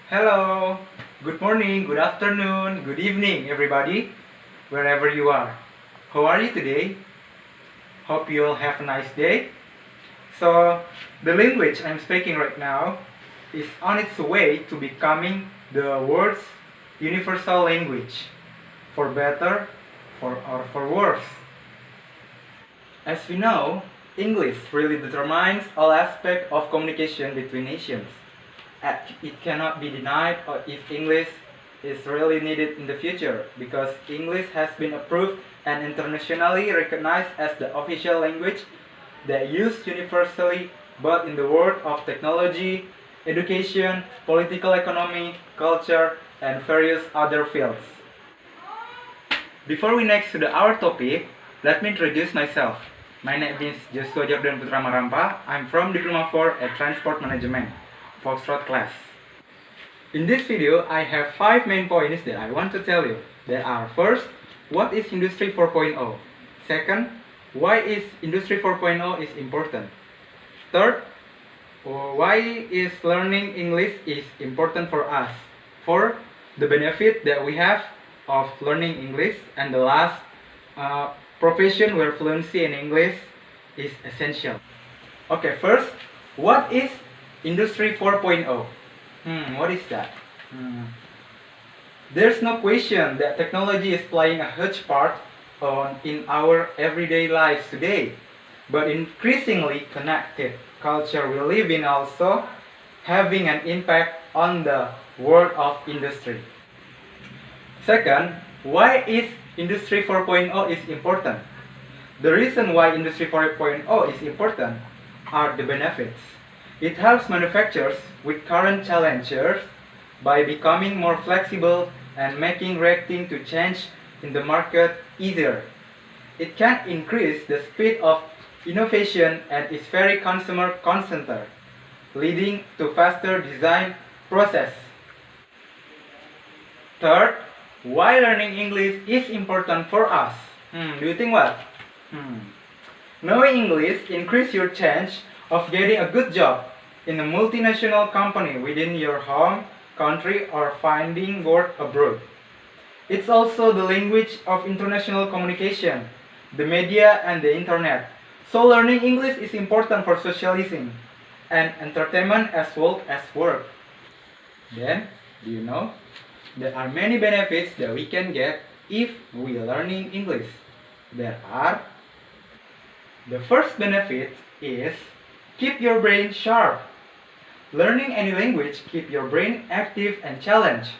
Hello, good morning, good afternoon, good evening, everybody, wherever you are. How are you today? Hope you all have a nice day. So, the language I'm speaking right now is on its way to becoming the world's universal language, for better, or for worse. As we know, English really determines all aspects of communication between nations. It cannot be denied or if English is really needed in the future because English has been approved and internationally recognized as the official language that used universally both in the world of technology, education, political economy, culture, and various other fields. Before we next to our topic, let me introduce myself. My name is Yosua Yordan Putra Marampa. I'm from Diploma 4 at Transport Management, Foxtrot class. In this video, I have 5 main points that I want to tell you. They are: first, what is Industry 4.0? Second, why is Industry 4.0 is important? Third, why is learning English is important for us? Fourth, the benefit that we have of learning English. And the last, profession where fluency in English is essential. Okay, first, what is Industry 4.0? What is that? There's no question that technology is playing a huge part in our everyday lives today. But increasingly connected culture we live in also having an impact on the world of industry. Second, why is Industry 4.0 is important? The reason why Industry 4.0 is important are the benefits. It helps manufacturers with current challenges by becoming more flexible and making reacting to change in the market easier. It can increase the speed of innovation and is very consumer-centered, leading to faster design process. Third, why learning English is important for us? Do you think what? Knowing English increase your chance of getting a good job in a multinational company within your home country or finding work abroad. It's also the language of international communication, the media and the internet. So learning English is important for socializing and entertainment as well as work. Then, do you know? There are many benefits that we can get if we are learning English. There are: the first benefit is keep your brain sharp. Learning any language keep your brain active and challenged.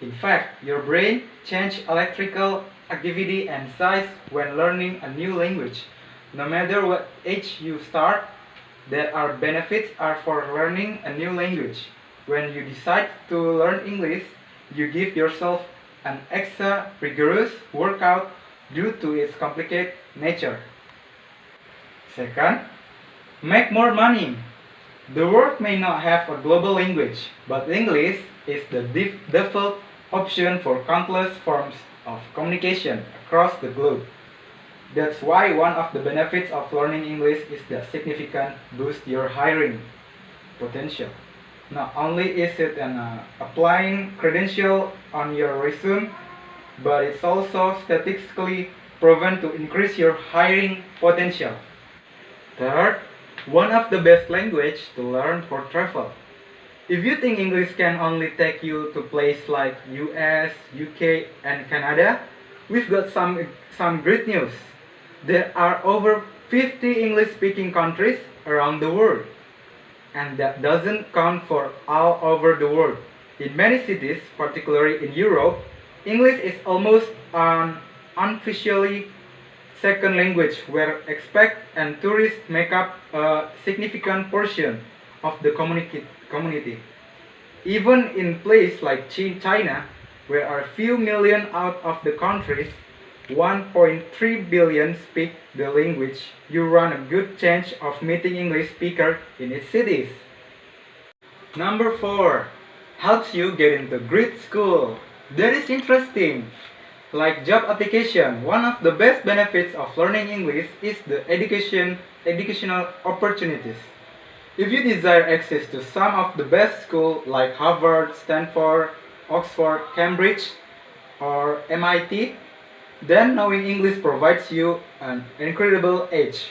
In fact, your brain change electrical activity and size when learning a new language. No matter what age you start, there are benefits are for learning a new language. When you decide to learn English, you give yourself an extra rigorous workout due to its complicated nature. Second, make more money. The world may not have a global language, but English is the default option for countless forms of communication across the globe. That's why one of the benefits of learning English is the significant boost your hiring potential. Not only is it an applying credential on your resume, but it's also statistically proven to increase your hiring potential. Third, one of the best language to learn for travel. If you think English can only take you to places like US, UK, and Canada, we've got some great news. There are over 50 English-speaking countries around the world. And that doesn't count for all over the world. In many cities, particularly in Europe, English is almost an unofficially second language where expats and tourists make up a significant portion of the community. Even in places like China, where a few million out of the country's 1.3 billion speak the language, you run a good chance of meeting English speakers in its cities. Number 4, helps you get into great school. That is interesting. Like job application, one of the best benefits of learning English is the educational opportunities. If you desire access to some of the best schools like Harvard, Stanford, Oxford, Cambridge, or MIT, then knowing English provides you an incredible edge.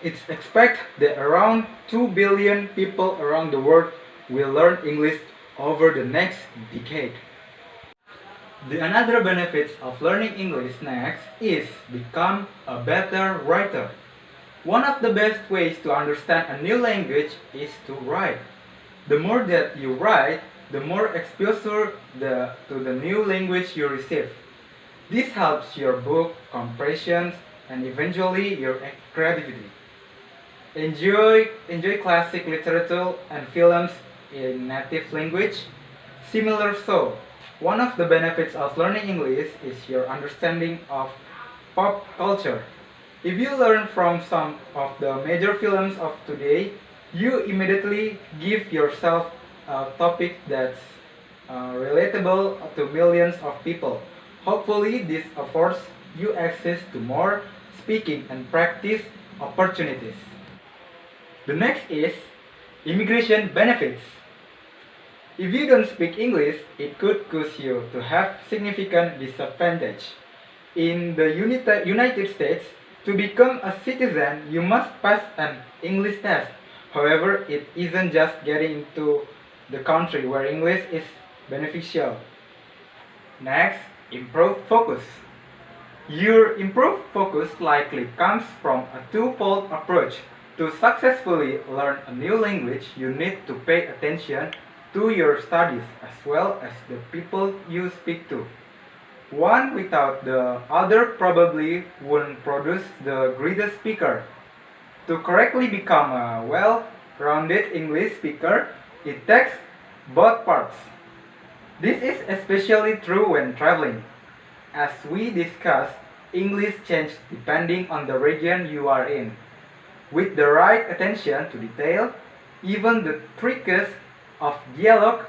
It's expected that around 2 billion people around the world will learn English over the next decade. The another benefits of learning English next is become a better writer. One of the best ways to understand a new language is to write. The more that you write, the more exposure to the new language you receive. This helps your book comprehension and eventually your creativity. Enjoy classic literature and films in native language. Similar so, one of the benefits of learning English is your understanding of pop culture. If you learn from some of the major films of today, you immediately give yourself a topic that's relatable to millions of people. Hopefully, this affords you access to more speaking and practice opportunities. The next is immigration benefits. If you don't speak English, it could cause you to have significant disadvantage. In the United States, to become a citizen, you must pass an English test. However, it isn't just getting into the country where English is beneficial. Next, improved focus. Your improved focus likely comes from a twofold approach. To successfully learn a new language, you need to pay attention to your studies as well as the people you speak to. One without the other probably wouldn't produce the greatest speaker. To correctly become a well-rounded English speaker, it takes both parts. This is especially true when traveling. As we discussed, English changes depending on the region you are in. With the right attention to detail, even the trickiest of dialogue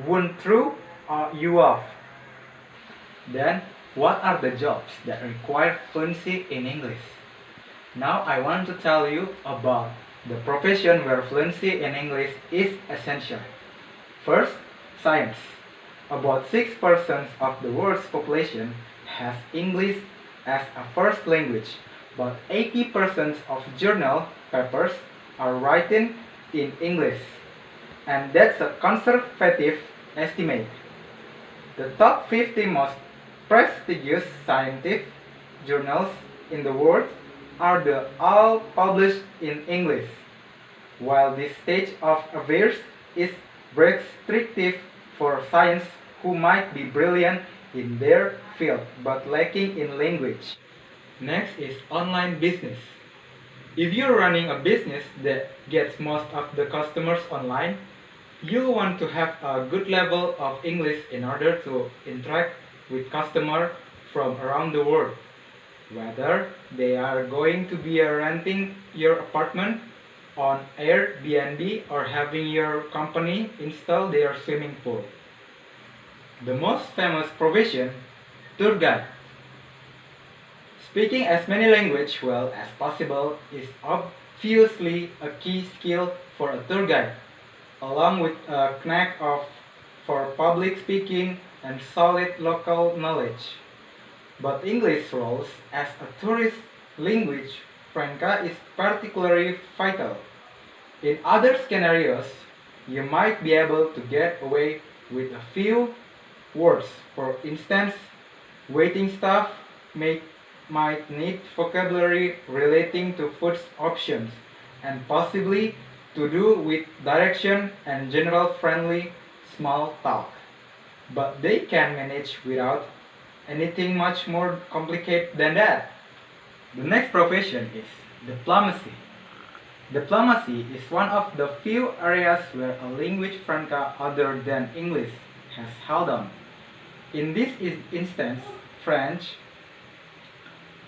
won't throw you off. Then, what are the jobs that require fluency in English? Now I want to tell you about the profession where fluency in English is essential. First, science. About 6% of the world's population has English as a first language, but 80% of journal papers are written in English, and that's a conservative estimate. The top 50 most prestigious scientific journals in the world are all published in English. While this stage of affairs is restrictive for science who might be brilliant in their field but lacking in language. Next is online business. If you're running a business that gets most of the customers online, you'll want to have a good level of English in order to interact with customers from around the world. Whether they are going to be renting your apartment on Airbnb or having your company install their swimming pool. The most famous profession, tour guide. Speaking as many languages well as possible is obviously a key skill for a tour guide, along with a knack for public speaking and solid local knowledge. But English roles as a tourist language franca is particularly vital. In other scenarios, you might be able to get away with a few words. For instance, waiting staff might need vocabulary relating to food options and possibly to do with direction and general friendly small talk. But they can manage without anything much more complicated than that. The next profession is diplomacy. Diplomacy is one of the few areas where a language franca other than English has held on. In this instance, French.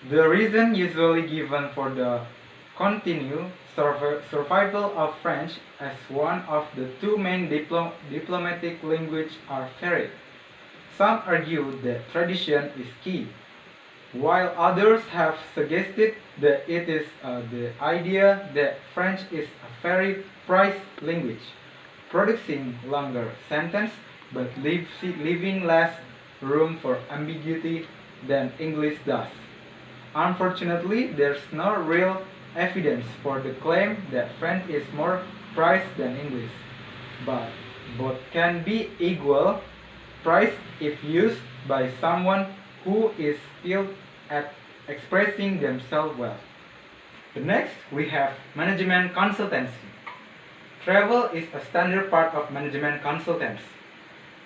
The reason usually given for the continued survival of French as one of the two main diplomatic languages are varied. Some argue that tradition is key. while others have suggested that it is the idea that French is a very precise language, producing longer sentences but leaving less room for ambiguity than English does. Unfortunately, there's no real evidence for the claim that French is more precise than English, but both can be equal price if used by someone who is skilled at expressing themselves well. The next, we have management consultancy. Travel is a standard part of management consultants,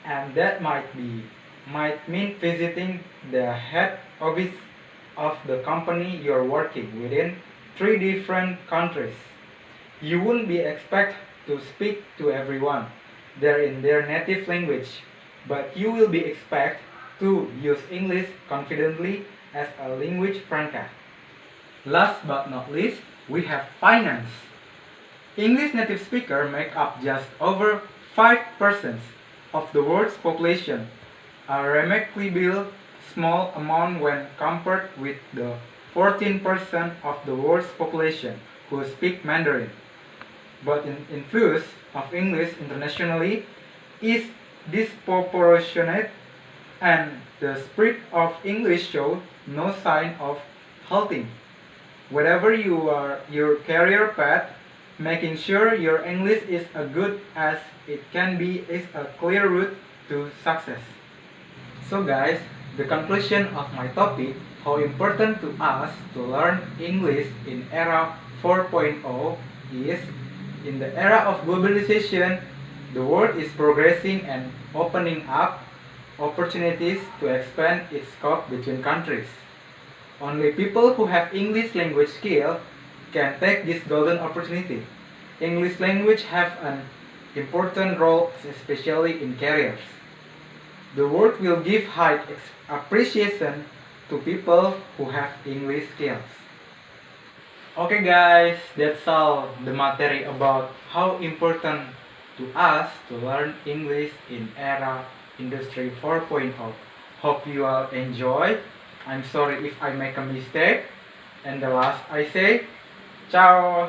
and that might mean visiting the head office of the company you're working within 3 different countries. You wouldn't be expected to speak to everyone there in their native language, but you will be expected to use English confidently as a language franca. Last but not least, we have finance. English native speakers make up just over 5% of the world's population, a remarkably small amount when compared with the 14% of the world's population who speak Mandarin. But the influence of English internationally is disproportionate, and the spread of English shows no sign of halting. Whatever your career path, making sure your English is as good as it can be is a clear route to success. So guys, the conclusion of my topic, how important to us to learn English in era 4.0 is, in the era of globalization, the world is progressing and opening up opportunities to expand its scope between countries. Only people who have English language skill can take this golden opportunity. English language have an important role, especially in careers. The world will give high appreciation to people who have English skills. Okay guys, that's all the material about how important to us to learn English in era Industry 4.0. Hope you all enjoy. I'm sorry if I make a mistake. And the last I say, ciao!